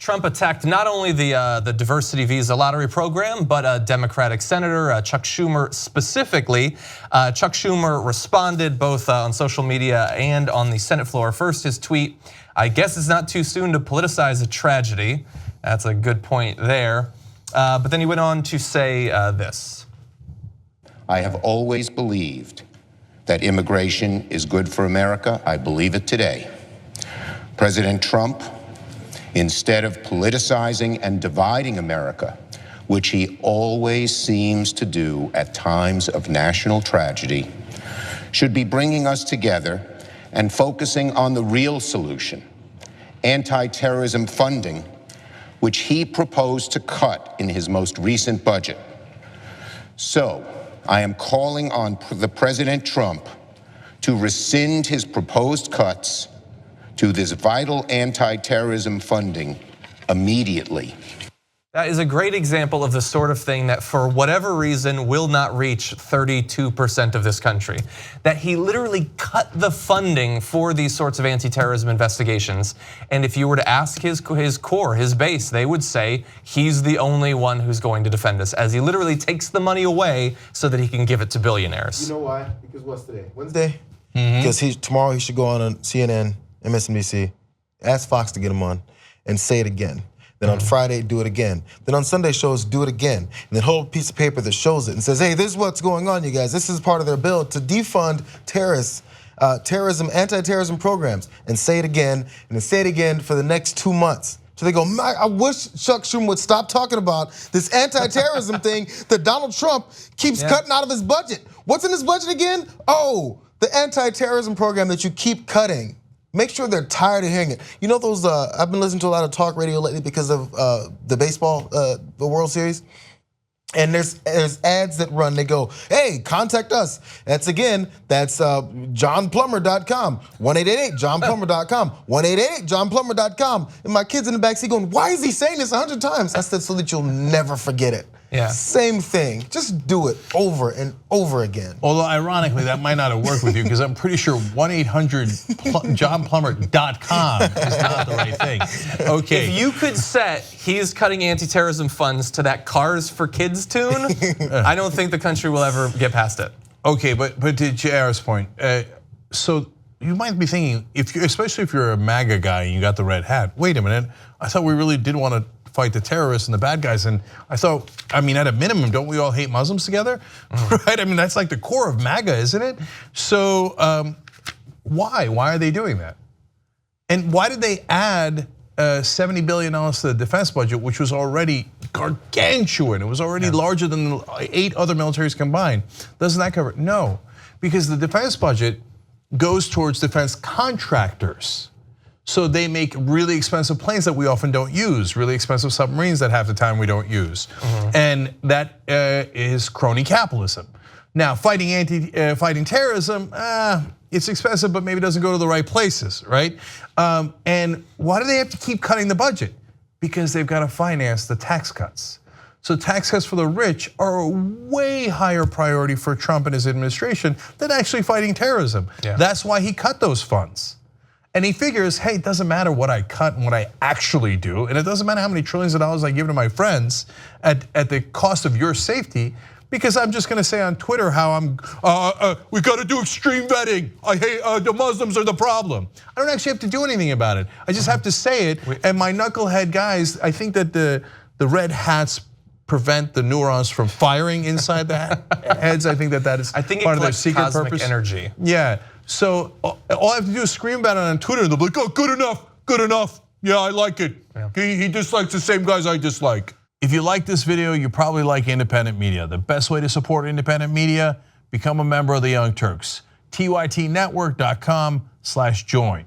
Trump attacked not only the diversity visa lottery program, but a Democratic senator, Chuck Schumer specifically. Chuck Schumer responded both on social media and on the Senate floor. First, his tweet, "I guess it's not too soon to politicize a tragedy." That's a good point there. But then he went on to say this. "I have always believed that immigration is good for America. I believe it today. President Trump, instead of politicizing and dividing America, which he always seems to do at times of national tragedy, should be bringing us together and focusing on the real solution, anti-terrorism funding, which he proposed to cut in his most recent budget. So, I am calling on the President Trump to rescind his proposed cuts to this vital anti-terrorism funding immediately." That is a great example of the sort of thing that for whatever reason will not reach 32% of this country. That he literally cut the funding for these sorts of anti-terrorism investigations. And if you were to ask his core, his base, they would say he's the only one who's going to defend us, as he literally takes the money away so that he can give it to billionaires. You know why? Because what's today? Wednesday? Because tomorrow he should go on CNN, MSNBC, ask Fox to get him on and say it again. Then on Friday, do it again. Then on Sunday shows, do it again. And then hold a piece of paper that shows it and says, hey, this is what's going on, you guys. This is part of their bill to defund terrorists, anti-terrorism programs. And say it again, and then say it again for the next 2 months. So they go, I wish Chuck Schumer would stop talking about this anti-terrorism thing that Donald Trump keeps cutting out of his budget. What's in his budget again? Oh, the anti-terrorism program that you keep cutting. Make sure they're tired of hearing it. You know those, I've been listening to a lot of talk radio lately because of the baseball, the World Series. And there's ads that run, they go, hey, contact us. That's johnplumber.com, 1-888-JohnPlumber.com, 1-888-JohnPlumber.com. And my kid's in the backseat going, why is he saying this 100 times? I said, so that you'll never forget it. Yeah. Same thing, just do it over and over again. Although ironically, that might not have worked with you because I'm pretty sure 1-800-JohnPlumber.com is not the right thing. Okay. If you could set he's cutting anti-terrorism funds to that Cars for Kids tune, I don't think the country will ever get past it. Okay, but to JR's point, so you might be thinking, especially if you're a MAGA guy and you got the red hat, wait a minute, I thought we really did want to fight the terrorists and the bad guys. And I thought, I mean, at a minimum, don't we all hate Muslims together? Right? I mean, that's like the core of MAGA, isn't it? So why are they doing that? And why did they add $70 billion to the defense budget, which was already gargantuan? It was already larger than 8 other militaries combined. Doesn't that cover it? No, because the defense budget goes towards defense contractors. So they make really expensive planes that we often don't use, really expensive submarines that half the time we don't use. And that is crony capitalism. Now, fighting terrorism, it's expensive, but maybe doesn't go to the right places, right? And why do they have to keep cutting the budget? Because they've got to finance the tax cuts. So tax cuts for the rich are a way higher priority for Trump and his administration than actually fighting terrorism. That's why he cut those funds. And he figures, hey, it doesn't matter what I cut and what I actually do, and it doesn't matter how many trillions of dollars I give to my friends at the cost of your safety, because I'm just gonna say on Twitter how we gotta do extreme vetting. I hate, the Muslims are the problem. I don't actually have to do anything about it. I just have to say it, and my knucklehead guys, I think that the red hats prevent the neurons from firing inside the heads. I think that is part of their secret purpose. Energy. Yeah. So all I have to do is scream about it on Twitter, and they'll be like, oh, good enough, good enough. Yeah, I like it. He dislikes the same guys I dislike. If you like this video, you probably like independent media. The best way to support independent media, become a member of the Young Turks. TYTnetwork.com/join.